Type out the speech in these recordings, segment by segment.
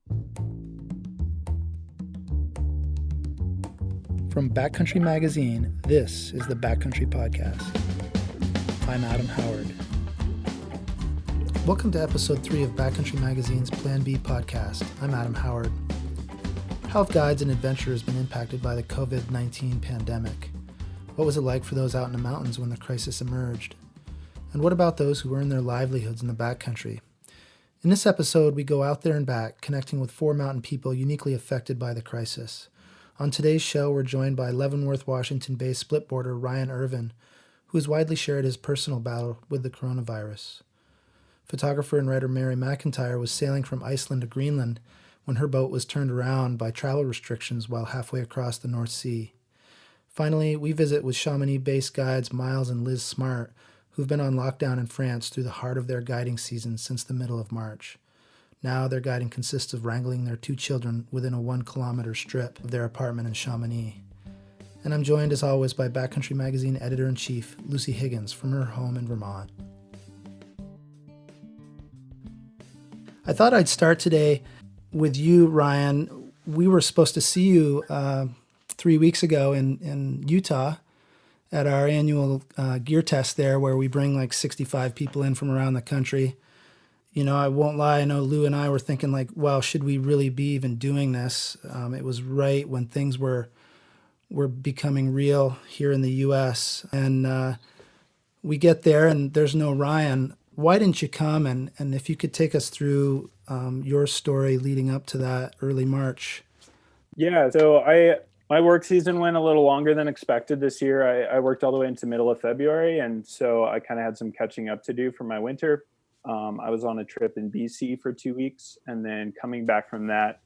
From Backcountry Magazine, this is the Backcountry Podcast. I'm Adam Howard. Welcome to episode 3 of Backcountry Magazine's Plan B podcast. I'm Adam Howard. How have guides and adventurers been impacted by the COVID-19 pandemic? What was it like for those out in the mountains when the crisis emerged? And what about those who earn their livelihoods in the backcountry? In this episode, we go out there and back, connecting with 4 mountain people uniquely affected by the crisis. On today's show, we're joined by Leavenworth, Washington-based splitboarder Ryan Irvin, who has widely shared his personal battle with the coronavirus. Photographer and writer Mary McIntyre was sailing from Iceland to Greenland when her boat was turned around by travel restrictions while halfway across the North Sea. Finally, we visit with Chamonix-based guides Miles and Liz Smart, who've been on lockdown in France through the heart of their guiding season since the middle of March. Now their guiding consists of wrangling their 2 children within a 1-kilometer strip of their apartment in Chamonix. And I'm joined as always by Backcountry Magazine editor-in-chief Lucy Higgins from her home in Vermont. I thought I'd start today with you, Ryan. We were supposed to see you 3 weeks ago in Utah at our annual gear test there, where we bring like 65 people in from around the country. You know, I won't lie, I know Lou and I were thinking like, well, should we really be even doing this? It was right when things were becoming real here in the U.S. And we get there and there's no Ryan. Why didn't you come? And if you could take us through your story leading up to that early March. Yeah, so my work season went a little longer than expected this year. I worked all the way into middle of February, and so I kind of had some catching up to do for my winter. I was on a trip in BC for 2 weeks, and then coming back from that,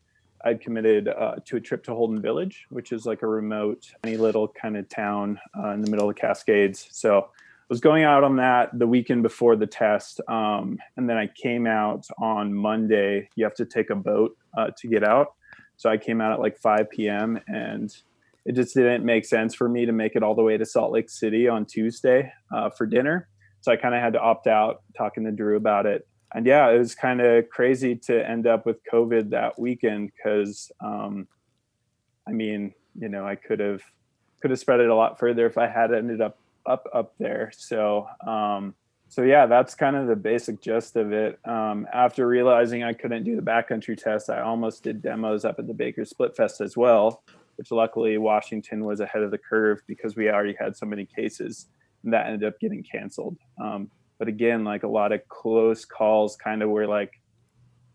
I'd committed to a trip to Holden Village, which is like a remote, tiny little kind of town in the middle of the Cascades. So I was going out on that the weekend before the test, and then I came out on Monday. You have to take a boat to get out. So I came out at like 5 p.m., and it just didn't make sense for me to make it all the way to Salt Lake City on Tuesday for dinner. So I kind of had to opt out, talking to Drew about it. And yeah, it was kind of crazy to end up with COVID that weekend because, I mean, you know, I could have spread it a lot further if I had ended up there. So yeah, that's kind of the basic gist of it. After realizing I couldn't do the backcountry test, I almost did demos up at the Baker Split Fest as well, which luckily Washington was ahead of the curve because we already had so many cases. And that ended up getting canceled. But again, like a lot of close calls kind of were like,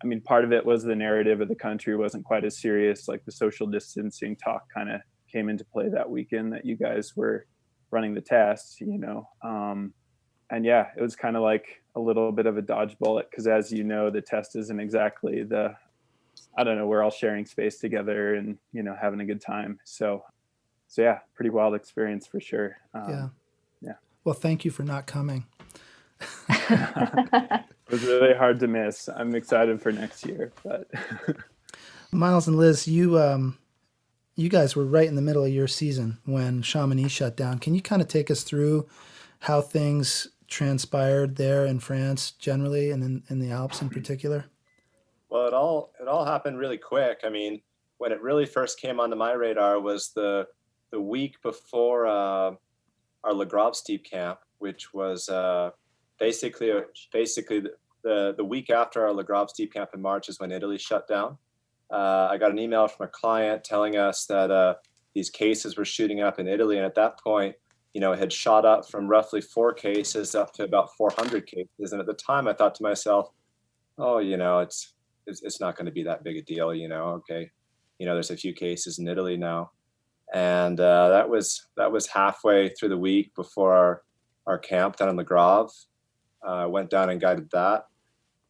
I mean, part of it was the narrative of the country wasn't quite as serious. Like the social distancing talk kind of came into play that weekend that you guys were running the test, you know. And yeah, it was kind of like a little bit of a dodge bullet because as you know, the test isn't exactly we're all sharing space together and, you know, having a good time. So yeah, pretty wild experience for sure. Yeah. Well, thank you for not coming. It was really hard to miss. I'm excited for next year. But Miles and Liz, you guys were right in the middle of your season when Chamonix shut down. Can you kind of take us through how things transpired there in France generally and in the Alps in particular? Well, it all happened really quick. I mean, when it really first came onto my radar was the week before our Le Grave Steep camp, which was basically the week after our Le Grave Steep camp in March is when Italy shut down. I got an email from a client telling us that these cases were shooting up in Italy. And at that point, you know, it had shot up from roughly 4 cases up to about 400 cases. And at the time I thought to myself, oh, you know, it's not going to be that big a deal, you know, okay. You know, there's a few cases in Italy now. And that was halfway through the week before our camp down in Le Grave. Went down and guided that.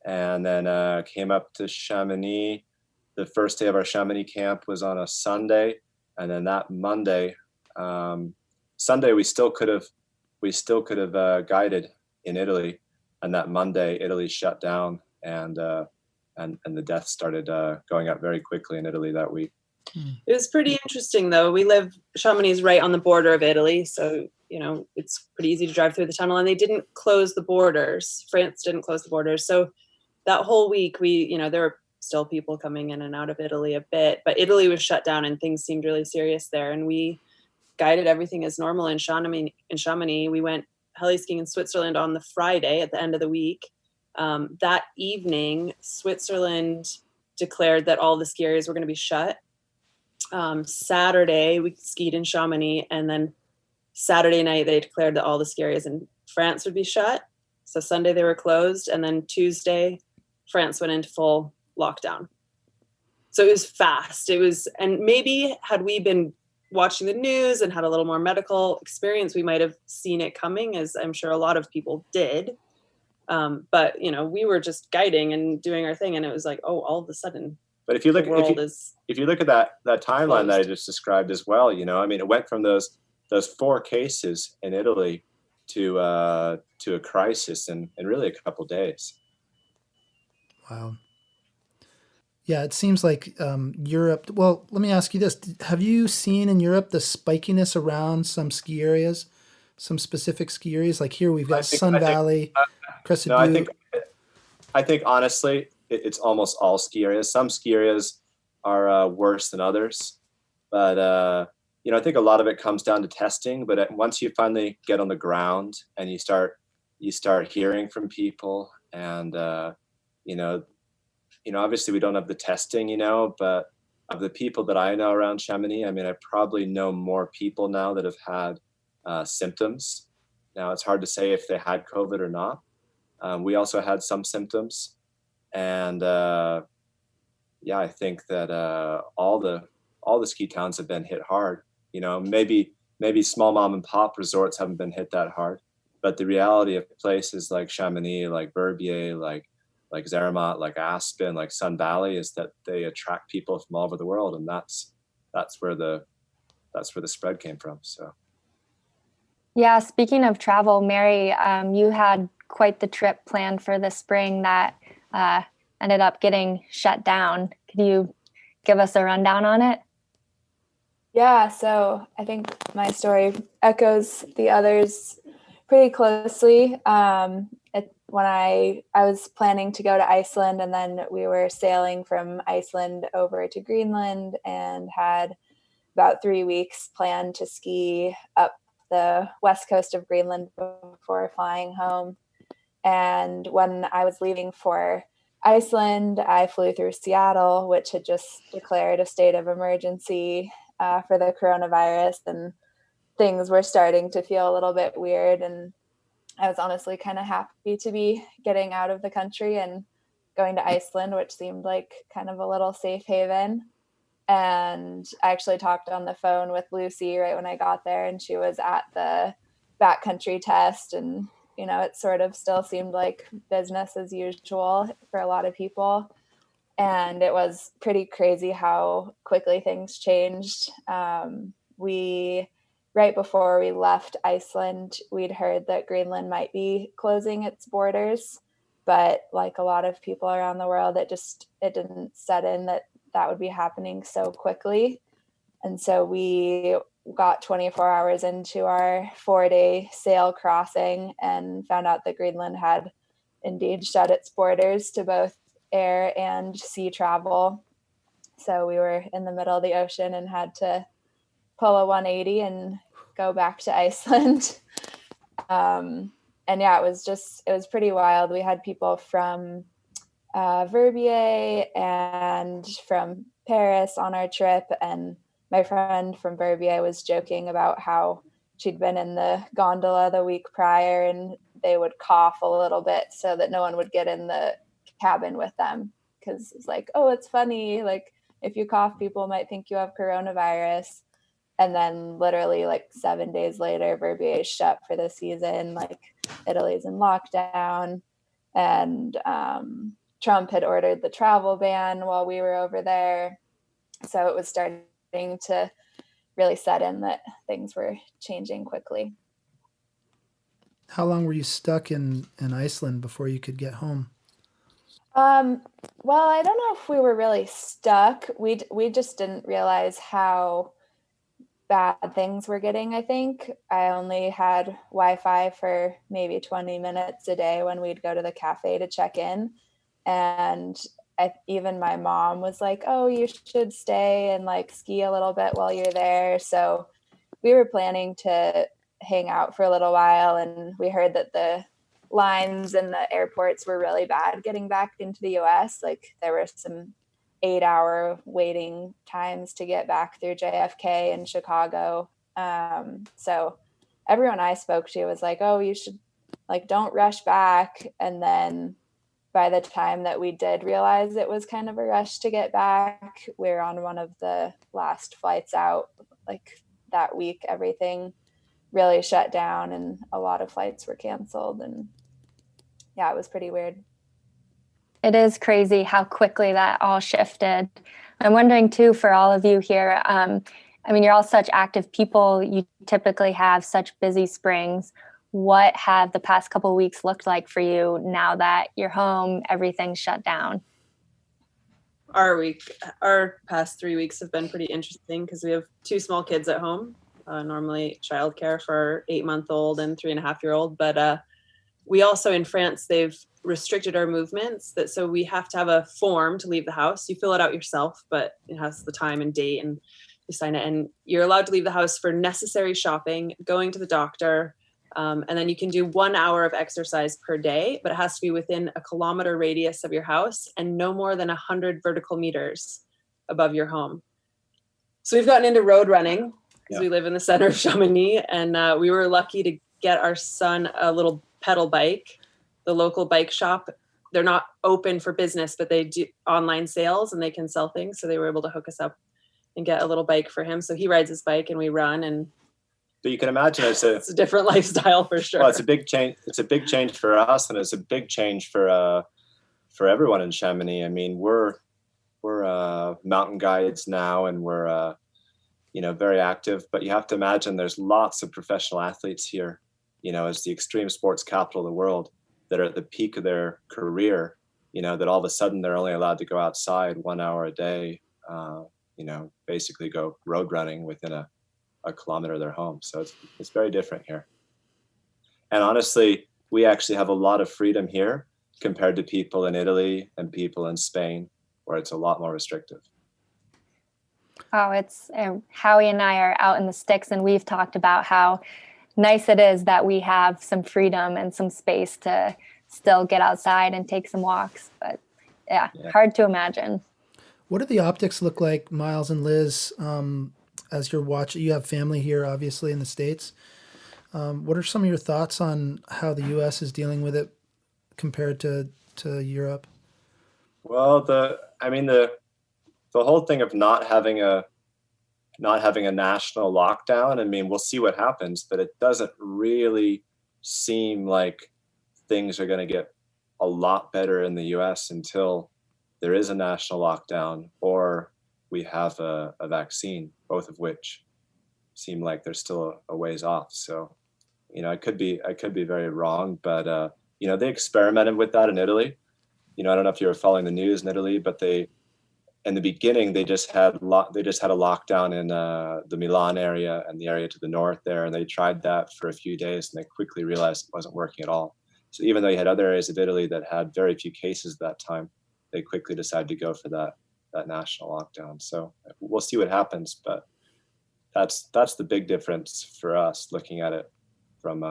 And then came up to Chamonix. The first day of our Chamonix camp was on a Sunday. And then that Monday, Sunday, we still could have guided in Italy. And that Monday, Italy shut down and the deaths started going up very quickly in Italy that week. It was pretty interesting, though. Chamonix is right on the border of Italy, so, you know, it's pretty easy to drive through the tunnel, and they didn't close the borders. France didn't close the borders. So that whole week, there were still people coming in and out of Italy a bit, but Italy was shut down and things seemed really serious there. And we guided everything as normal in Chamonix. We went heli skiing in Switzerland on the Friday at the end of the week. That evening, Switzerland declared that all the ski areas were going to be shut. Saturday, we skied in Chamonix, and then Saturday night, they declared that all the ski areas in France would be shut. So Sunday, they were closed, and then Tuesday, France went into full lockdown. So it was fast. And maybe had we been watching the news and had a little more medical experience, we might have seen it coming, as I'm sure a lot of people did. But we were just guiding and doing our thing, and it was like, oh, all of a sudden, but if you look at that timeline closed. that I just described as well, it went from those 4 cases in Italy to a crisis in really a couple days. Wow. Yeah, it seems like Europe. Well, let me ask you this: have you seen in Europe the spikiness around some ski areas, some specific ski areas? Like here, we've got Sun Valley, Crested Butte. I think honestly, it's almost all ski areas. Some ski areas are worse than others, but I think a lot of it comes down to testing. But once you finally get on the ground and you start hearing from people, and obviously we don't have the testing, but of the people that I know around Chamonix, I probably know more people now that have had symptoms. Now it's hard to say if they had COVID or not. We also had some symptoms, and I think that all the ski towns have been hit hard. Maybe small mom and pop resorts haven't been hit that hard, but the reality of places like Chamonix, like Verbier, like Zermatt, like Aspen, like Sun Valley is that they attract people from all over the world, and that's where the spread came from. So. Yeah, speaking of travel, Mary, you had quite the trip planned for the spring that ended up getting shut down. Could you give us a rundown on it? Yeah, so I think my story echoes the others pretty closely. When I was planning to go to Iceland, and then we were sailing from Iceland over to Greenland and had about 3 weeks planned to ski up the west coast of Greenland before flying home. And when I was leaving for Iceland, I flew through Seattle, which had just declared a state of emergency for the coronavirus, and things were starting to feel a little bit weird. And I was honestly kind of happy to be getting out of the country and going to Iceland, which seemed like kind of a little safe haven. And I actually talked on the phone with Lucy right when I got there, and she was at the backcountry test, and it sort of still seemed like business as usual for a lot of people. And it was pretty crazy how quickly things changed. Right before we left Iceland, we'd heard that Greenland might be closing its borders, but like a lot of people around the world, it didn't set in that would be happening so quickly. And so we got 24 hours into our 4-day sail crossing and found out that Greenland had indeed shut its borders to both air and sea travel. So we were in the middle of the ocean and had to pull a 180 and go back to Iceland. And yeah, it was pretty wild. We had people from Verbier and from Paris on our trip, and my friend from Verbier was joking about how she'd been in the gondola the week prior and they would cough a little bit so that no one would get in the cabin with them, because it's like, oh, it's funny, like if you cough, people might think you have coronavirus. And then literally like 7 days later, Verbier is shut for the season, like Italy's in lockdown, and Trump had ordered the travel ban while we were over there. So it was starting to really set in that things were changing quickly. How long were you stuck in Iceland before you could get home? Well, I don't know if we were really stuck. We just didn't realize how bad things were getting, I think. I only had Wi-Fi for maybe 20 minutes a day when we'd go to the cafe to check in. And even my mom was like, oh, you should stay and like ski a little bit while you're there. So we were planning to hang out for a little while, and we heard that the lines and the airports were really bad getting back into the US. Like there were some 8-hour waiting times to get back through JFK and Chicago. So everyone I spoke to was like, oh, you should like, don't rush back. And then by the time that we did realize it was kind of a rush to get back, we were on one of the last flights out. Like that week, everything really shut down and a lot of flights were canceled. And yeah, it was pretty weird. It is crazy how quickly that all shifted. I'm wondering too, for all of you here, I mean, you're all such active people. You typically have such busy springs. What have the past couple of weeks looked like for you now that you're home, everything's shut down? Our past 3 weeks have been pretty interesting because we have 2 small kids at home, normally childcare for our 8-month-old and 3.5-year-old. But we also, in France, they've restricted our movements, so we have to have a form to leave the house. You fill it out yourself, but it has the time and date and you sign it, and you're allowed to leave the house for necessary shopping, going to the doctor, and then you can do 1 hour of exercise per day, but it has to be within a kilometer radius of your house and no more than 100 vertical meters above your home. So we've gotten into road running because we live in the center of Chamonix, and we were lucky to get our son a little pedal bike. The local bike shop, they're not open for business, but they do online sales and they can sell things. So they were able to hook us up and get a little bike for him. So he rides his bike and we run. And but you can imagine it's a different lifestyle for sure. Well, it's a big change. It's a big change for us, and it's a big change for everyone in Chamonix. I mean, we're mountain guides now, and we're very active. But you have to imagine there's lots of professional athletes here. As the extreme sports capital of the world, that are at the peak of their career. That all of a sudden they're only allowed to go outside 1 hour a day. Basically go road running within a kilometer of their home. So it's very different here. And honestly, we actually have a lot of freedom here compared to people in Italy and people in Spain, where it's a lot more restrictive. Oh, it's Howie and I are out in the sticks, and we've talked about how nice it is that we have some freedom and some space to still get outside and take some walks. But yeah. Hard to imagine. What do the optics look like, Miles and Liz, as you're watching? You have family here, obviously, in the States. What are some of your thoughts on how the U.S. is dealing with it compared to Europe? Well, the whole thing of not having a national lockdown, I mean, we'll see what happens, but it doesn't really seem like things are going to get a lot better in the U.S. until there is a national lockdown or we have a vaccine, both of which seem like they're still a ways off. So, I could be very wrong, but they experimented with that in Italy. I don't know if you were following the news in Italy, but in the beginning they just had a lockdown in the Milan area and the area to the north there, and they tried that for a few days and they quickly realized it wasn't working at all. So even though you had other areas of Italy that had very few cases at that time, they quickly decided to go for that national lockdown. So we'll see what happens, but that's the big difference for us looking at it from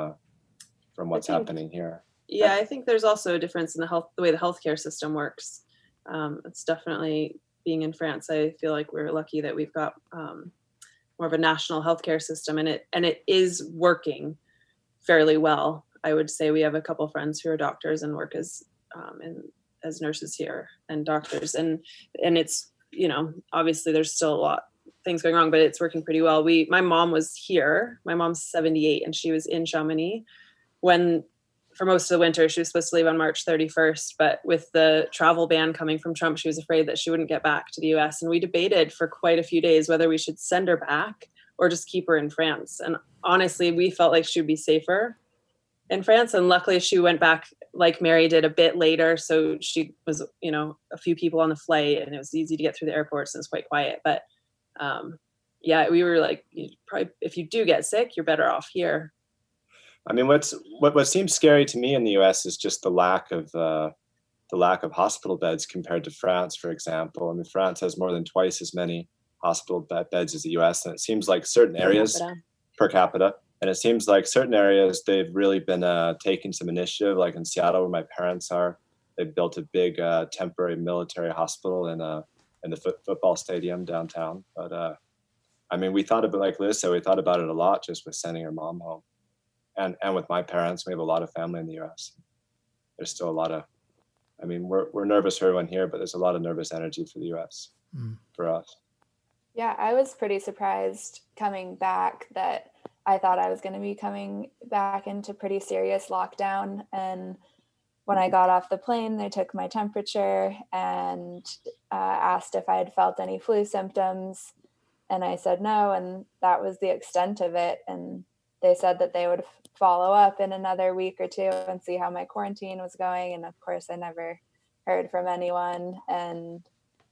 what's happening here. Yeah, I think there's also a difference in the way the healthcare system works. It's definitely, being in France, I feel like we're lucky that we've got more of a national healthcare system, and it is working fairly well. I would say we have a couple of friends who are doctors and work as nurses here and doctors, and it's, obviously there's still a lot of things going wrong, but it's working pretty well. My mom was here. My mom's 78 and she was in Chamonix when, for most of the winter, she was supposed to leave on March 31st, but with the travel ban coming from Trump, she was afraid that she wouldn't get back to the US. And we debated for quite a few days whether we should send her back or just keep her in France. And honestly, we felt like she would be safer in France. And luckily she went back like Mary did a bit later. So she was, a few people on the flight and it was easy to get through the airports and it was quite quiet. But we were like, probably if you do get sick, you're better off here. I mean, what seems scary to me in the U.S. is just the lack of the lack of hospital beds compared to France, for example. I mean, France has more than twice as many hospital beds as the US, and it seems like certain areas per capita, and it seems like certain areas they've really been taking some initiative, like in Seattle where my parents are. They've built a big temporary military hospital in the football stadium downtown. But I mean, we thought about, like Liz said, we thought about it a lot just with sending her mom home, and with my parents. We have a lot of family in the US. There's still a lot of, I mean, we're nervous for everyone here, but there's a lot of nervous energy for the US for us. Yeah, I was pretty surprised coming back that I thought I was going to be coming back into pretty serious lockdown. And when I got off the plane, they took my temperature and asked if I had felt any flu symptoms. And I said no, and that was the extent of it. And they said that they would follow up in another week or two and see how my quarantine was going. And of course, I never heard from anyone. And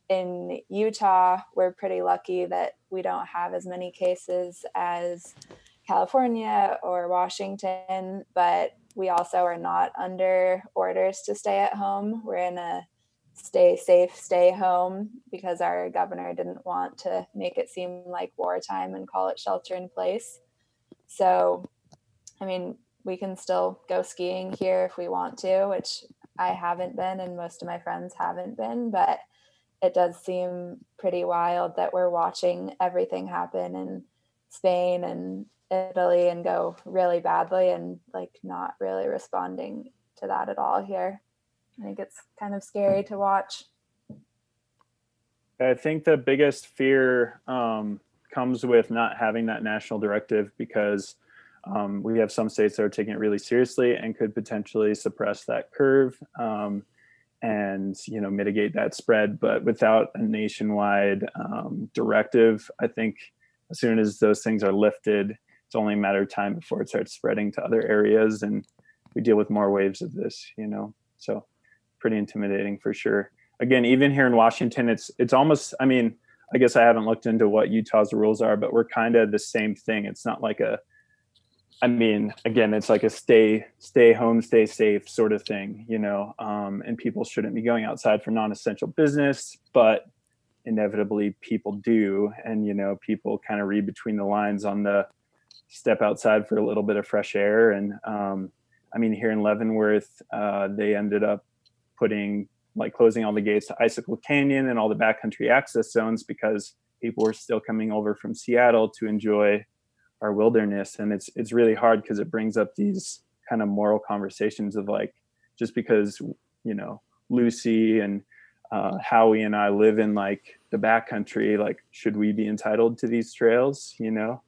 in Utah, we're pretty lucky that we don't have as many cases as California or Washington, but we also are not under orders to stay at home. We're in a stay safe, stay home, because our governor didn't want to make it seem like wartime and call it shelter in place. So, I mean, we can still go skiing here if we want to, which I haven't been and most of my friends haven't been, but it does seem pretty wild that we're watching everything happen in Spain and Italy and go really badly and like not really responding to that at all here. I think it's kind of scary to watch. I think the biggest fear comes with not having that national directive, because we have some states that are taking it really seriously and could potentially suppress that curve and, you know, mitigate that spread. But without a nationwide directive, I think as soon as those things are lifted, it's only a matter of time before it starts spreading to other areas and we deal with more waves of this, you know. So pretty intimidating for sure. Again, even here in Washington, it's almost, I mean, I guess I haven't looked into what Utah's rules are, but we're kind of the same thing. It's not like I mean, again, it's like a stay home, stay safe sort of thing, you know, and people shouldn't be going outside for non-essential business, but inevitably people do. And, you know, people kind of read between the lines on the step outside for a little bit of fresh air. And I mean, here in Leavenworth, they ended up closing all the gates to Icicle Canyon and all the backcountry access zones because people were still coming over from Seattle to enjoy our wilderness. And it's really hard because it brings up these kind of moral conversations of like, just because, you know, Lucy and Howie and I live in like the backcountry, like, should we be entitled to these trails, you know?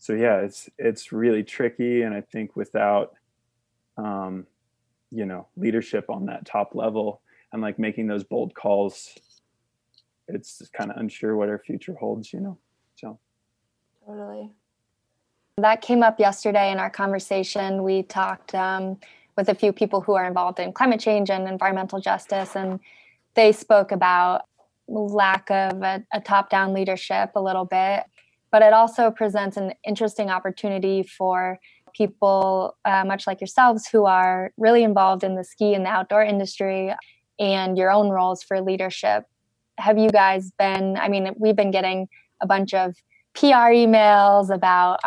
So yeah, it's really tricky. And I think without, you know, leadership on that top level and like making those bold calls, it's kind of unsure what our future holds, you know? So. Totally. That came up yesterday in our conversation. We talked with a few people who are involved in climate change and environmental justice, and they spoke about lack of a top-down leadership a little bit, but it also presents an interesting opportunity for people much like yourselves who are really involved in the ski and the outdoor industry and your own roles for leadership. Have you guys been, I mean, we've been getting a bunch of PR emails about,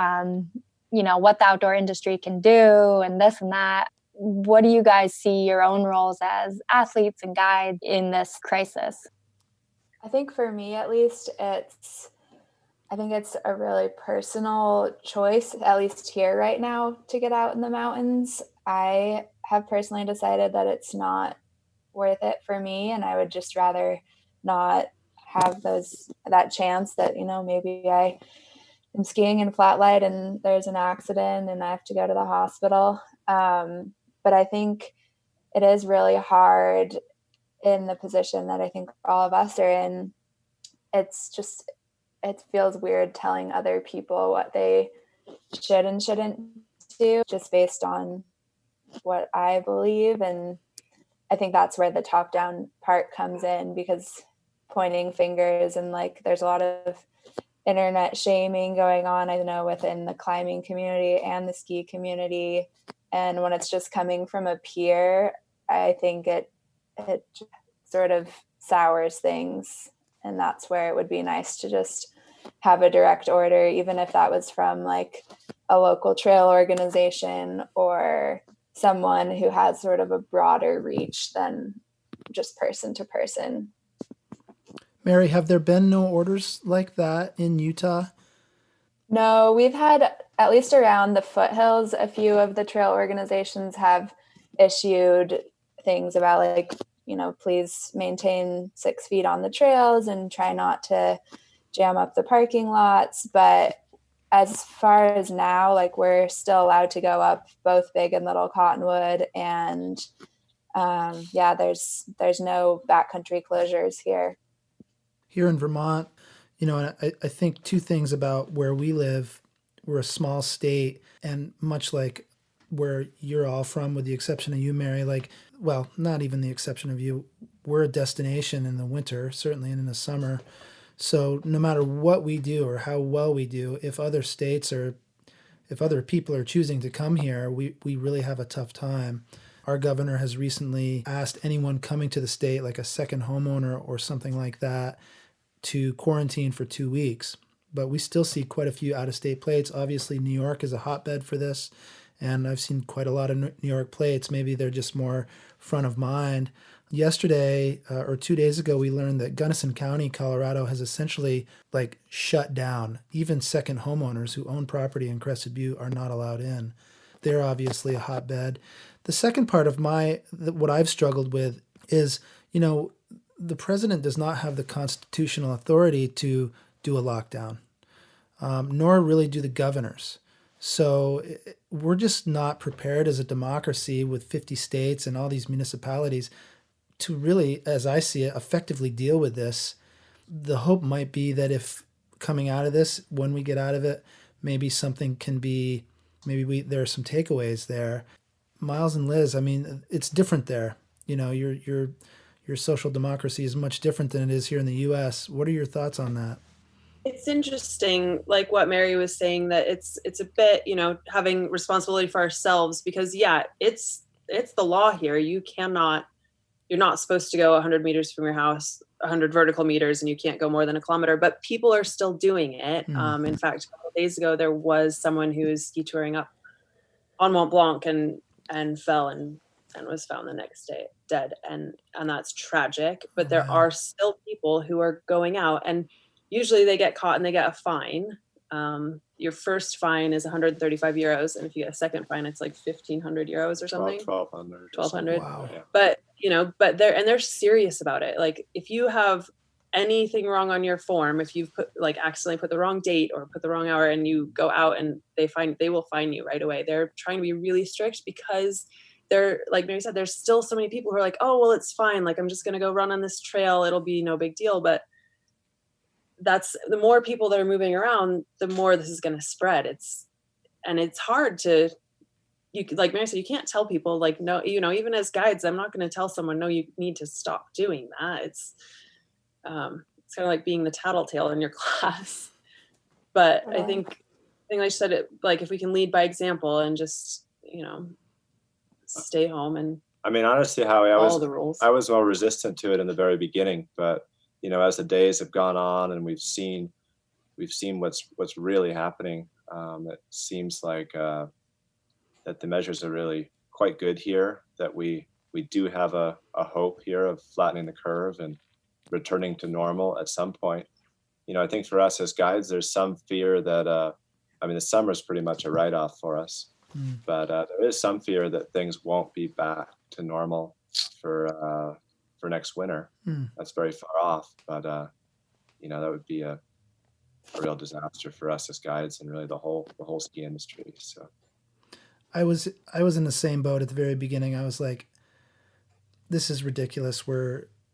you know, what the outdoor industry can do and this and that. What do you guys see your own roles as athletes and guides in this crisis? I think for me, at least, I think it's a really personal choice, at least here right now, to get out in the mountains. I have personally decided that it's not worth it for me, and I would just rather not have that chance that, you know, maybe I am skiing in Flatlight and there's an accident and I have to go to the hospital. But I think it is really hard in the position that I think all of us are in. It's just, it feels weird telling other people what they should and shouldn't do just based on what I believe. And I think that's where the top-down part comes in, because pointing fingers and like there's a lot of internet shaming going on, I know, within the climbing community and the ski community. And when it's just coming from a peer, I think it sort of sours things. And that's where it would be nice to just have a direct order, even if that was from like a local trail organization or someone who has sort of a broader reach than just person to person. Mary, have there been no orders like that in Utah? No, we've had, at least around the foothills, a few of the trail organizations have issued things about like, please maintain 6 feet on the trails and try not to jam up the parking lots. But as far as now, like we're still allowed to go up both Big and Little Cottonwood, and there's no backcountry closures here. Here in Vermont, and I think two things about where we live. We're a small state, and much like where you're all from, with the exception of you, Mary, not even the exception of you, we're a destination in the winter, certainly, and in the summer. So no matter what we do or how well we do, if other people are choosing to come here, we really have a tough time. Our governor has recently asked anyone coming to the state, like a second homeowner or something like that, to quarantine for 2 weeks. But we still see quite a few out-of-state plates. Obviously, New York is a hotbed for this, and I've seen quite a lot of New York plates. Maybe they're just more front of mind. Yesterday or 2 days ago, we learned that Gunnison County, Colorado, has essentially shut down. Even second homeowners who own property in Crested Butte are not allowed in. They're obviously a hotbed. The second part of what I've struggled with is, the president does not have the constitutional authority to do a lockdown, nor really do the governors. So we're just not prepared as a democracy with 50 states and all these municipalities to really, as I see it, effectively deal with this. The hope might be that if coming out of this, when we get out of it, maybe something can be, there are some takeaways there. Miles and Liz, it's different there. Your social democracy is much different than it is here in the U.S. What are your thoughts on that? It's interesting, like what Mary was saying, that it's a bit, having responsibility for ourselves, because it's the law here. You're not supposed to go 100 meters from your house, 100 vertical meters, and you can't go more than a kilometer, but people are still doing it. In fact, a couple of days ago, there was someone who was ski touring up on Mont Blanc and fell and was found the next day dead. And that's tragic, but there are still people who are going out, and usually they get caught and they get a fine. Your first fine is 135 euros. And if you get a second fine, it's like 1,500 euros or something. 1,200. Wow. But, they're serious about it. Like if you have anything wrong on your form, if you've accidentally put the wrong date or put the wrong hour and you go out and they will fine you right away. They're trying to be really strict because they're, like Mary said, there's still so many people who are like, oh, well, it's fine. Like, I'm just going to go run on this trail. It'll be no big deal. But that's, the more people that are moving around, the more this is going to spread. It's hard to, like Mary said, you can't tell people no, even as guides, I'm not going to tell someone, no, you need to stop doing that. It's kind of like being the tattletale in your class. But I think like I said, if we can lead by example and just, stay home and honestly, Howie, I was more resistant to it in the very beginning, but as the days have gone on and we've seen what's really happening, it seems like that the measures are really quite good here, that we do have a hope here of flattening the curve and returning to normal at some point. I think for us as guides, there's some fear that the summer is pretty much a write-off for us. But there is some fear that things won't be back to normal for next winter. That's very far off, but that would be a real disaster for us as guides and really the whole ski industry. So I was in the same boat at the very beginning. I was like, this is ridiculous.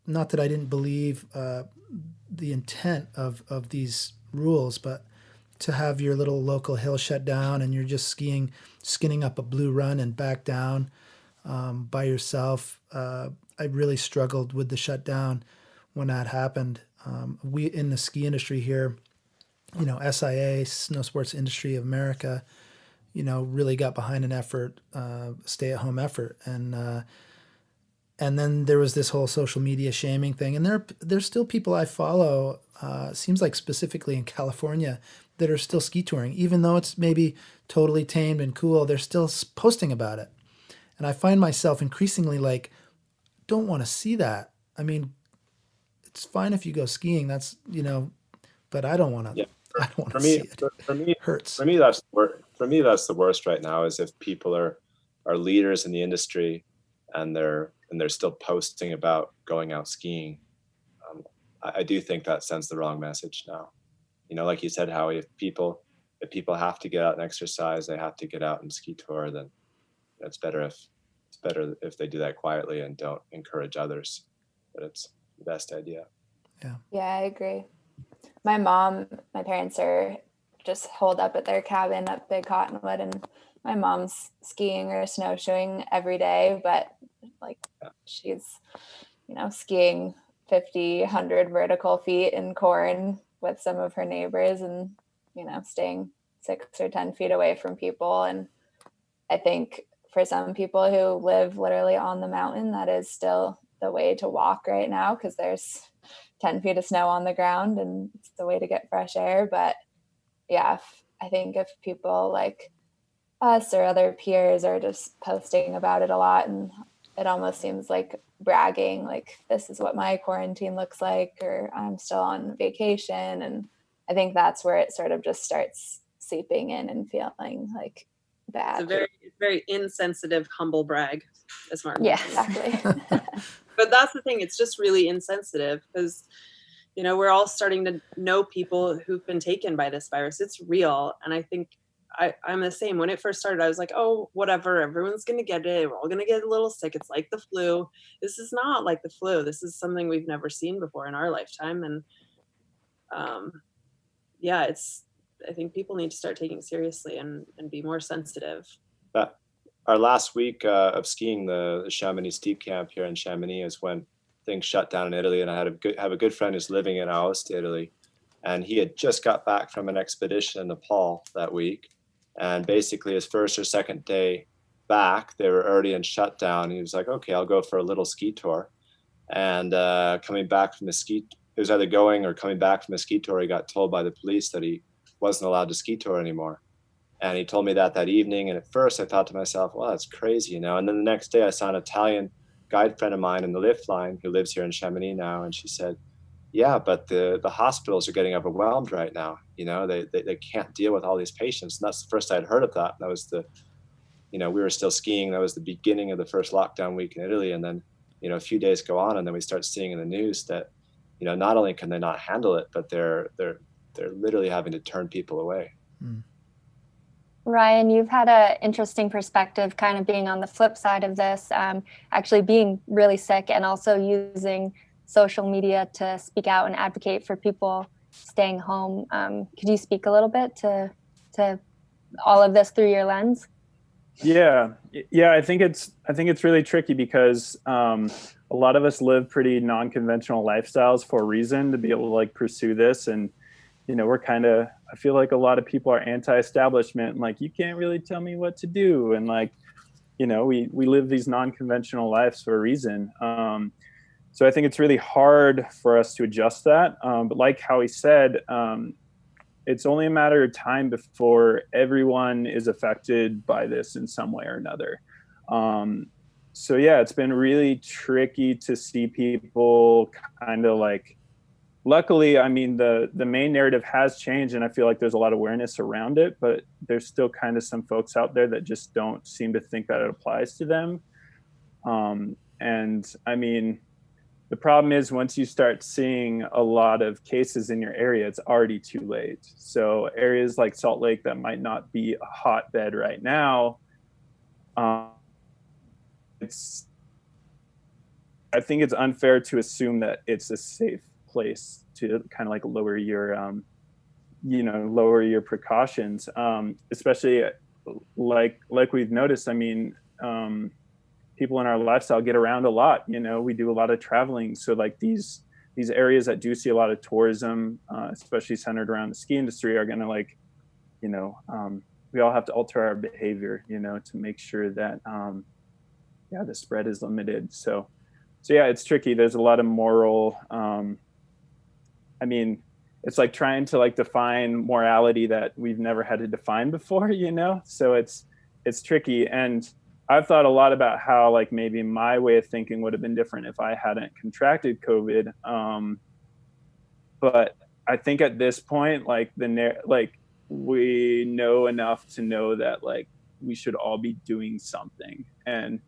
Not that I didn't believe the intent of these rules, but to have your little local hill shut down and you're just skinning up a blue run and back down by yourself. I really struggled with the shutdown when that happened. We in the ski industry here, SIA, Snow Sports Industry of America, really got behind an effort, stay-at-home effort. And And then there was this whole social media shaming thing. And there's still people I follow, seems like specifically in California, that are still ski touring. Even though it's maybe totally tamed and cool, they're still posting about it. And I find myself increasingly like, don't want to see that. I mean, it's fine if you go skiing. That's, but I don't want to. Yeah. I don't want For to me, see it. for me, Hurts. for me, that's the worst right now. Is if people are leaders in the industry, and they're still posting about going out skiing. I do think that sends the wrong message now. Like you said, Howie, if people have to get out and exercise, they have to get out and ski tour. Then it's better if they do that quietly and don't encourage others. But it's the best idea. Yeah, I agree. My parents are just holed up at their cabin at Big Cottonwood, and my mom's skiing or snowshoeing every day, but she's, skiing 50, 100 vertical feet in corn with some of her neighbors and, staying 6 or 10 feet away from people. And I think for some people who live literally on the mountain, that is still the way to walk right now, because there's 10 feet of snow on the ground and it's the way to get fresh air. But yeah, I think if people like us or other peers are just posting about it a lot, and it almost seems like bragging, like this is what my quarantine looks like, or I'm still on vacation. And I think that's where it sort of just starts seeping in and feeling like bad. It's a very insensitive, humble brag, as Martin. Yeah, exactly. But that's the thing, it's just really insensitive because, we're all starting to know people who've been taken by this virus. It's real. And I think I'm the same. When it first started, I was like, oh, whatever, everyone's going to get it. We're all going to get a little sick. It's like the flu. This is not like the flu. This is something we've never seen before in our lifetime. And I think people need to start taking it seriously and be more sensitive. Our last week of skiing the Chamonix steep camp here in Chamonix is when things shut down in Italy, and I have a good friend who's living in Aosta, Italy, and he had just got back from an expedition in Nepal that week, and basically his first or second day back, they were already in shutdown. He was like, okay, I'll go for a little ski tour, and coming back from it was either going or coming back from the ski tour, he got told by the police that he wasn't allowed to ski tour anymore. And he told me that evening. And at first I thought to myself, well, that's crazy, And then the next day I saw an Italian guide friend of mine in the lift line who lives here in Chamonix now. And she said, yeah, but the hospitals are getting overwhelmed right now. They can't deal with all these patients. And that's the first I'd heard of that. And that was we were still skiing. That was the beginning of the first lockdown week in Italy. And then, a few days go on and then we start seeing in the news that, not only can they not handle it, but they're literally having to turn people away. Mm. Ryan, you've had an interesting perspective kind of being on the flip side of this, actually being really sick and also using social media to speak out and advocate for people staying home. Could you speak a little bit to all of this through your lens? Yeah. I think it's really tricky because a lot of us live pretty non-conventional lifestyles for a reason to be able to pursue this. And, we're I feel like a lot of people are anti-establishment and you can't really tell me what to do. And we live these non-conventional lives for a reason. So I think it's really hard for us to adjust that. But like Howie said, it's only a matter of time before everyone is affected by this in some way or another. So yeah, it's been really tricky to see people luckily, I mean, the main narrative has changed and I feel like there's a lot of awareness around it, but there's still some folks out there that just don't seem to think that it applies to them. And I mean, the problem is once you start seeing a lot of cases in your area, it's already too late. So areas like Salt Lake that might not be a hotbed right now, I think it's unfair to assume that it's a safe place to lower your precautions, especially like we've noticed. I mean, people in our lifestyle get around a lot. We do a lot of traveling, so these areas that do see a lot of tourism, especially centered around the ski industry, are gonna we all have to alter our behavior, to make sure that the spread is limited. So yeah, it's tricky. There's a lot of moral, it's like trying to like define morality that we've never had to define before, so it's tricky. And I've thought a lot about how like maybe my way of thinking would have been different if I hadn't contracted COVID. But I think at this point, like we know enough to know that like we should all be doing something. And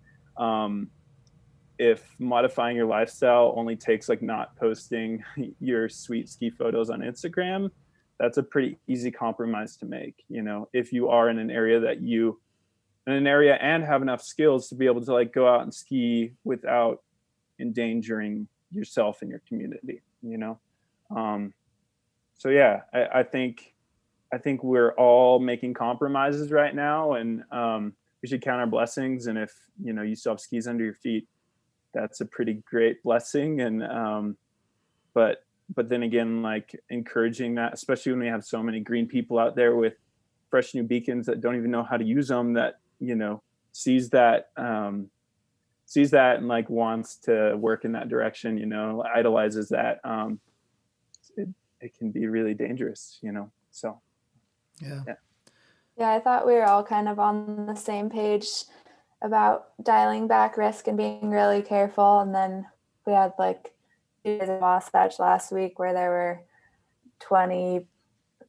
if modifying your lifestyle only takes like not posting your sweet ski photos on Instagram, that's a pretty easy compromise to make. If you are in an area and have enough skills to be able to like go out and ski without endangering yourself and your community, so yeah, I think we're all making compromises right now, and we should count our blessings. And if you still have skis under your feet, that's a pretty great blessing. And but then again, like encouraging that, especially when we have so many green people out there with fresh new beacons that don't even know how to use them, that sees that and like wants to work in that direction, idolizes that. It can be really dangerous, so Yeah, I thought we were all kind of on the same page about dialing back risk and being really careful. And then we had like 2 days of Wasatch last week where there were 20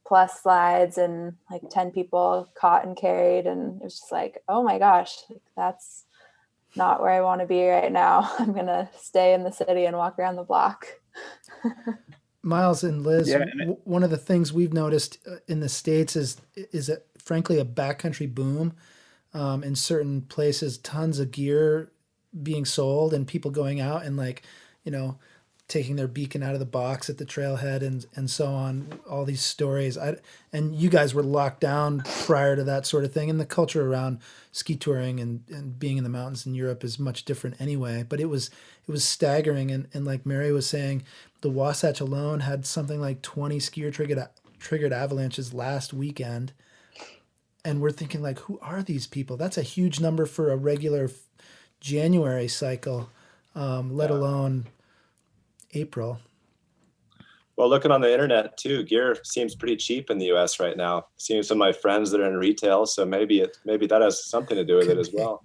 plus slides and like 10 people caught and carried. And it was just like, oh my gosh, that's not where I want to be right now. I'm going to stay in the city and walk around the block. Miles and Liz, one of the things we've noticed in the States is frankly a backcountry boom. In certain places, tons of gear being sold and people going out and like, taking their beacon out of the box at the trailhead and so on, all these stories. And you guys were locked down prior to that sort of thing. And the culture around ski touring and being in the mountains in Europe is much different anyway. But it was staggering. And like Mary was saying, the Wasatch alone had something like 20 skier triggered avalanches last weekend. And we're thinking like, who are these people? That's a huge number for a regular January cycle, let alone April. Well, looking on the internet too, gear seems pretty cheap in the U.S. right now. Seeing some of my friends that are in retail, so maybe that has something to do with it as well.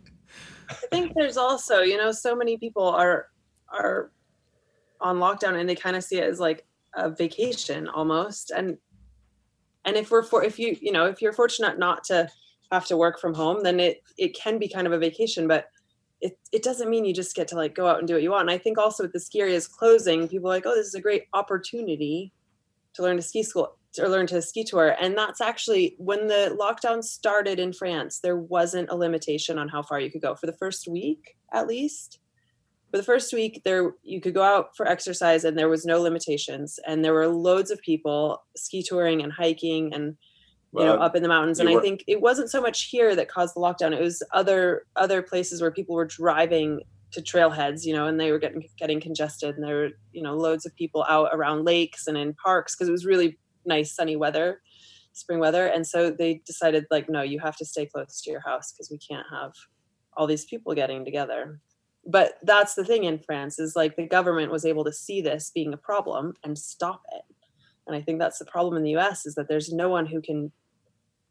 I think there's also, so many people are on lockdown and they kind of see it as like a vacation almost. And if you're fortunate not to have to work from home, then it can be kind of a vacation, but it doesn't mean you just get to like go out and do what you want. And I think also with the ski areas closing, people are like, oh, this is a great opportunity to learn to ski school or learn to ski tour. And that's actually when the lockdown started in France, there wasn't a limitation on how far you could go for the first week, at least. For the first week there, you could go out for exercise and there was no limitations. And there were loads of people ski touring and hiking and up in the mountains. And I think it wasn't so much here that caused the lockdown. It was other places where people were driving to trailheads, and they were getting congested. And there were, loads of people out around lakes and in parks because it was really nice, sunny weather, spring weather. And so they decided like, no, you have to stay close to your house because we can't have all these people getting together. But that's the thing in France is like the government was able to see this being a problem and stop it. And I think that's the problem in the US is that there's no one who can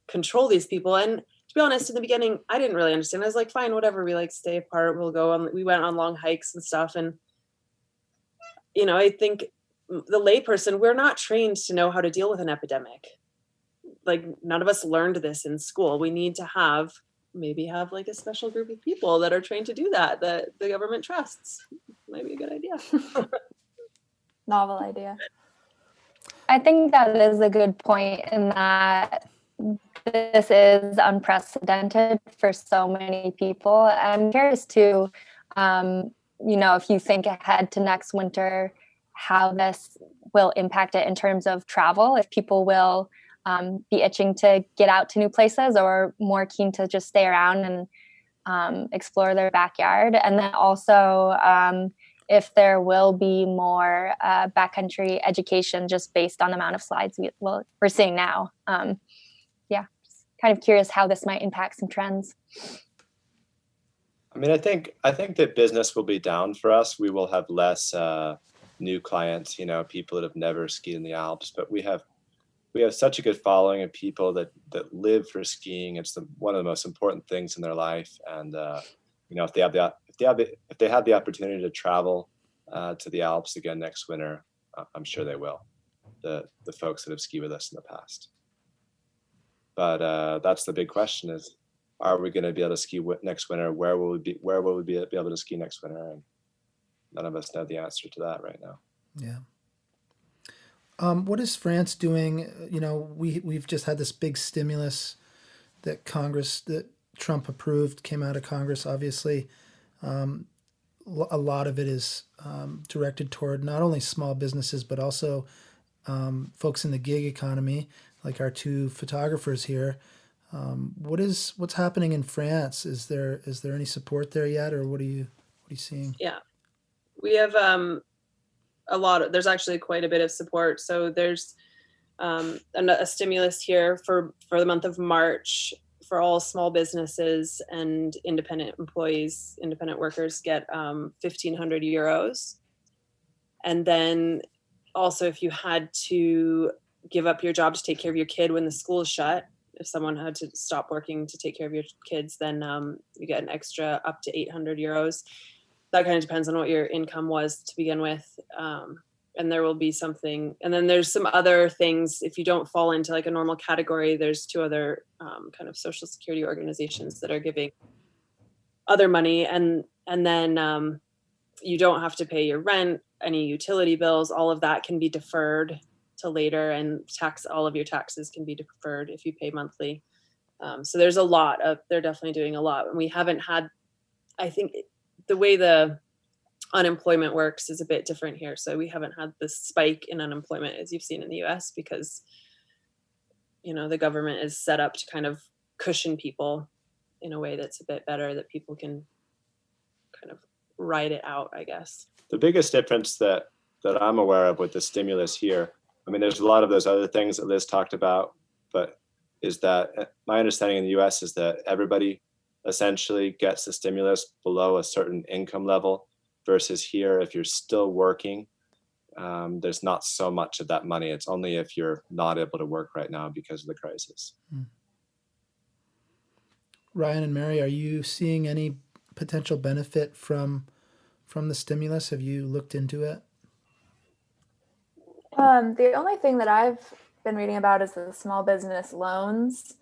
control these people. And to be honest, in the beginning, I didn't really understand. I was like, fine, whatever. We like stay apart. We went on long hikes and stuff. And, I think the layperson, we're not trained to know how to deal with an epidemic. Like none of us learned this in school. We need to maybe have like a special group of people that are trained to do that the government trusts. Might be a good idea. Novel idea. I think that is a good point in that this is unprecedented for so many people. I'm curious too, if you think ahead to next winter, how this will impact it in terms of travel, if people will be itching to get out to new places or more keen to just stay around and explore their backyard. And then also if there will be more backcountry education just based on the amount of slides we're seeing now. Just kind of curious how this might impact some trends. I mean, I think that business will be down for us. We will have less new clients, people that have never skied in the Alps, but we have such a good following of people that live for skiing. It's one of the most important things in their life. And if they have the opportunity to travel to the Alps again next winter, I'm sure they will. The folks that have skied with us in the past. But that's the big question: is are we going to be able to ski next winter? Where will we be able to ski next winter? And none of us know the answer to that right now. Yeah. What is France doing? We've just had this big stimulus that Trump approved, came out of Congress, obviously. A lot of it is directed toward not only small businesses, but also folks in the gig economy, like our two photographers here. What's happening in France? Is there any support there yet, or what are you seeing? Yeah, we have there's actually quite a bit of support. So there's a stimulus here for the month of March for all small businesses and independent employees, independent workers get 1,500 euros. And then also if you had to give up your job to take care of your kid when the school is shut, if someone had to stop working to take care of your kids, then you get an extra up to 800 euros. That kind of depends on what your income was to begin with. And there will be something. And then there's some other things. If you don't fall into like a normal category, there's two other kind of social security organizations that are giving other money. And then you don't have to pay your rent, any utility bills, all of that can be deferred to later, and all of your taxes can be deferred if you pay monthly. So there's they're definitely doing a lot. And we haven't had, I think the way the unemployment works is a bit different here. So we haven't had the spike in unemployment as you've seen in the US because, the government is set up to kind of cushion people in a way that's a bit better, that people can kind of ride it out, I guess. The biggest difference that I'm aware of with the stimulus here, I mean, there's a lot of those other things that Liz talked about, but is that my understanding in the US is that everybody essentially gets the stimulus below a certain income level, versus here, if you're still working, there's not so much of that money. It's only if you're not able to work right now because of the crisis. Ryan and Mary, are you seeing any potential benefit from the stimulus? Have you looked into it? The only thing that I've been reading about is the small business loans,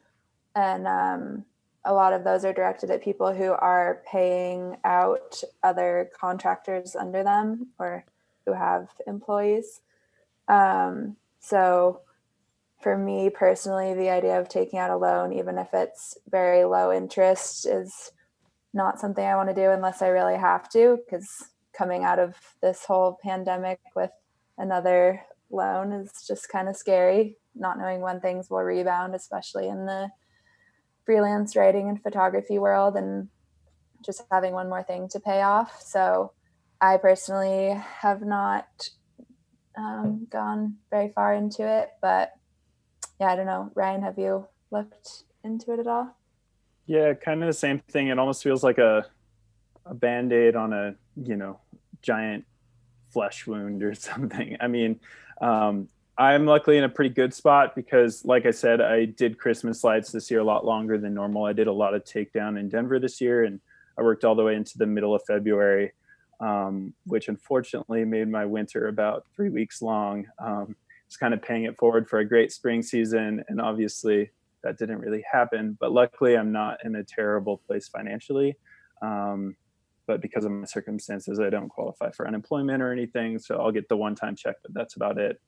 and a lot of those are directed at people who are paying out other contractors under them or who have employees. So for me personally, the idea of taking out a loan, even if it's very low interest, is not something I want to do unless I really have to, because coming out of this whole pandemic with another loan is just kind of scary, not knowing when things will rebound, especially in the freelance writing and photography world, and just having one more thing to pay off. So I personally have not gone very far into it, but yeah, I don't know. Ryan, have you looked into it at all? Yeah, kind of the same thing. It almost feels like a Band-Aid on a, giant flesh wound or something. I mean, I'm luckily in a pretty good spot because, like I said, I did Christmas lights this year a lot longer than normal. I did a lot of takedown in Denver this year, and I worked all the way into the middle of February, which unfortunately made my winter about 3 weeks long. It's kind of paying it forward for a great spring season, and obviously that didn't really happen. But luckily, I'm not in a terrible place financially. But because of my circumstances, I don't qualify for unemployment or anything. So I'll get the one-time check, but that's about it.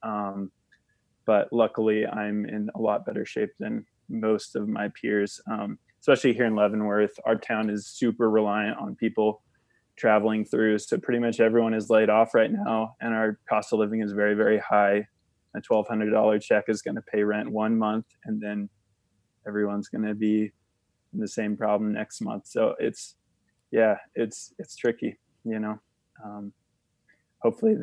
But luckily, I'm in a lot better shape than most of my peers, especially here in Leavenworth. Our town is super reliant on people traveling through. So pretty much everyone is laid off right now. And our cost of living is very, very high. A $1,200 check is going to pay rent 1 month. And then everyone's going to be in the same problem next month. So it's tricky, hopefully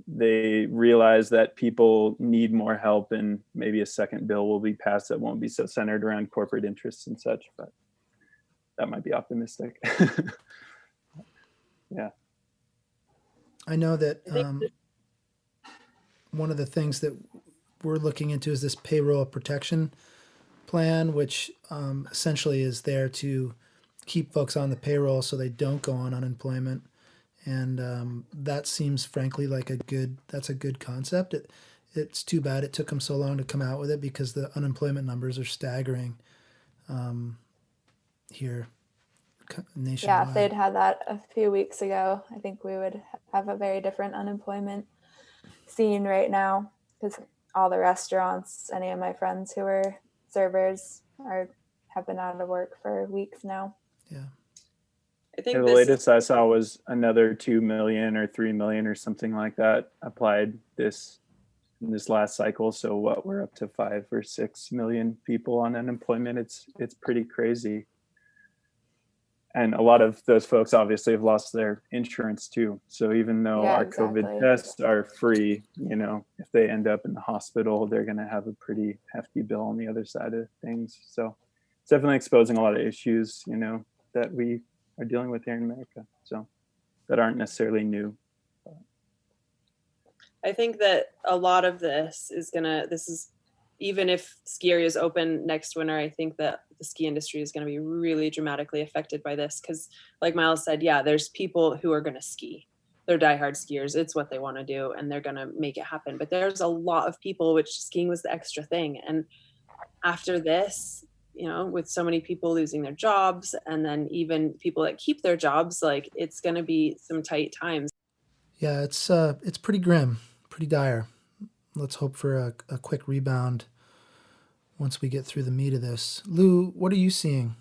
they realize that people need more help, and maybe a second bill will be passed that won't be so centered around corporate interests and such, but that might be optimistic. Yeah. I know that I think one of the things that we're looking into is this payroll protection plan, which essentially is there to keep folks on the payroll so they don't go on unemployment. And that seems frankly like that's a good concept. It's too bad it took them so long to come out with it because the unemployment numbers are staggering here nationwide. Yeah, if they'd had that a few weeks ago, I think we would have a very different unemployment scene right now, because all the restaurants, any of my friends who are servers have been out of work for weeks now. Yeah. I think The this latest I saw was another 2 million or 3 million or something like that applied this last cycle. So what, we're up to 5 or 6 million people on unemployment. It's pretty crazy. And a lot of those folks obviously have lost their insurance too. So even though our COVID tests are free, if they end up in the hospital, they're going to have a pretty hefty bill on the other side of things. So it's definitely exposing a lot of issues, that we are dealing with here in America. So that aren't necessarily new. I think that a lot of this is even if ski areas open next winter, I think that the ski industry is going to be really dramatically affected by this. Because like Miles said, yeah, there's people who are going to ski. They're diehard skiers. It's what they want to do and they're going to make it happen. But there's a lot of people which skiing was the extra thing. And after this, with so many people losing their jobs and then even people that keep their jobs, like it's going to be some tight times. Yeah, it's pretty grim, pretty dire. Let's hope for a quick rebound once we get through the meat of this. Lou, what are you seeing?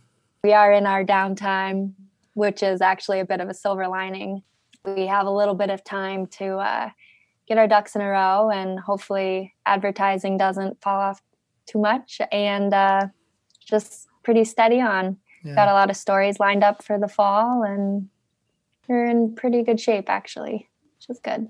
We are in our downtime, which is actually a bit of a silver lining. We have a little bit of time to get our ducks in a row, and hopefully advertising doesn't fall off too much, and just pretty steady on. Yeah. Got a lot of stories lined up for the fall, and we're in pretty good shape, actually, which is good.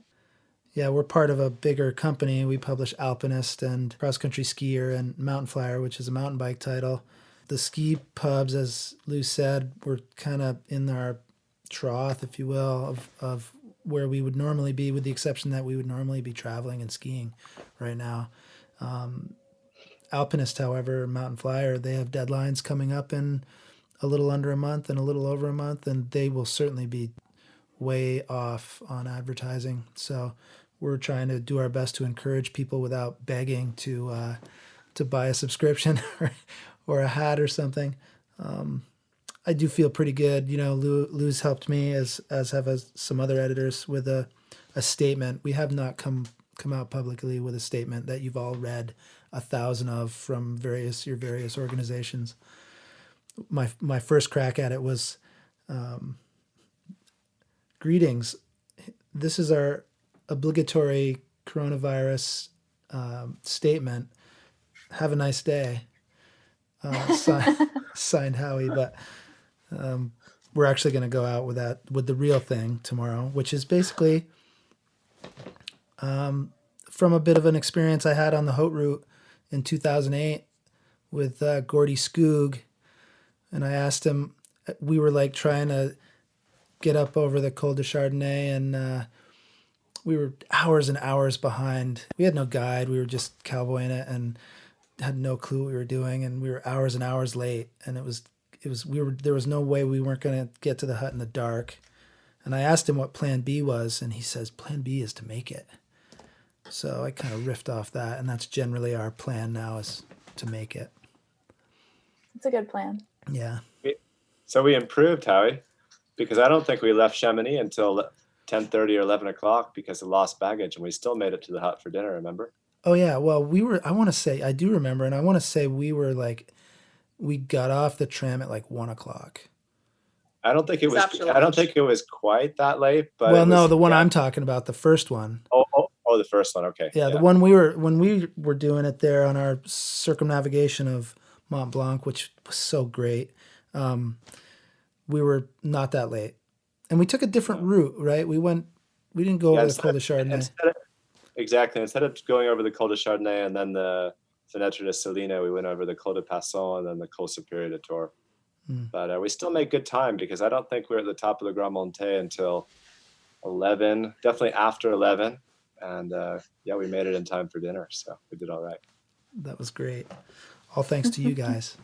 Yeah, we're part of a bigger company. We publish Alpinist and Cross Country Skier and Mountain Flyer, which is a mountain bike title. The ski pubs, as Lou said, we're kind of in our trough, if you will, of where we would normally be, with the exception that we would normally be traveling and skiing right now. Alpinist, however, Mountain Flyer, they have deadlines coming up in a little under a month and a little over a month, and they will certainly be way off on advertising. So we're trying to do our best to encourage people without begging to buy a subscription or a hat or something. I do feel pretty good. Lou's helped me, as have some other editors, with a statement. We have not come out publicly with a statement that you've all read 1,000 of from your various organizations. My first crack at it was, greetings. This is our obligatory coronavirus statement. Have a nice day. Signed Howie. But we're actually going to go out with the real thing tomorrow, which is basically from a bit of an experience I had on the Haute Route in 2008 with Gordy Skoog. And I asked him, we were like trying to get up over the Col de Chardonnay, and we were hours and hours behind. We had no guide. We were just cowboying it and had no clue what we were doing, and we were hours and hours late. And there was no way we weren't going to get to the hut in the dark. And I asked him what plan B was, and he says, plan B is to make it. So I kind of riffed off that, and that's generally our plan now, is to make it. It's a good plan. Yeah. So we improved, Howie, because I don't think we left Chamonix until 10:30 or 11 o'clock because of lost baggage, and we still made it to the hut for dinner, remember? Oh, yeah. Well, I do remember, and I want to say we got off the tram at like 1 o'clock. I don't think it was quite that late, but the one I'm talking about, the first one. Oh, the first one. Okay. Yeah, the one when we were doing it there on our circumnavigation of Mont Blanc, which was so great. We were not that late, and we took a different route, right? We didn't go over the Col de Chardonnay. Exactly. Instead of going over the Col de Chardonnay and then the Fenêtre de Salina, we went over the Col de Passon and then the Col Superior de Tours. But we still made good time because I don't think we were at the top of the Grand Montée until 11, definitely after 11. And yeah, we made it in time for dinner. So we did all right. That was great. All thanks to you guys.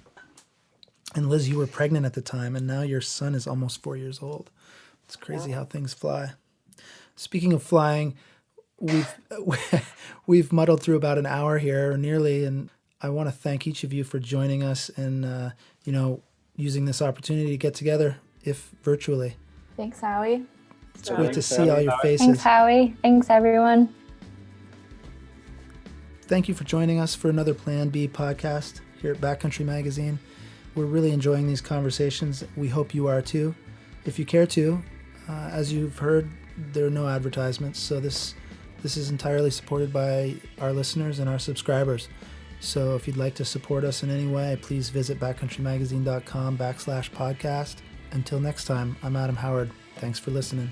And Liz, you were pregnant at the time, and now your son is almost 4 years old. It's crazy how things fly. Speaking of flying, we've muddled through about an hour here, nearly, and I want to thank each of you for joining us and using this opportunity to get together, if virtually. Thanks, Howie. It's great to see all your faces. Thanks, Howie. Thanks, everyone. Thank you for joining us for another Plan B podcast here at Backcountry Magazine. We're really enjoying these conversations. We hope you are too. If you care to, as you've heard, there are no advertisements, so this is entirely supported by our listeners and our subscribers. So if you'd like to support us in any way, please visit backcountrymagazine.com/podcast. Until next time, I'm Adam Howard. Thanks for listening.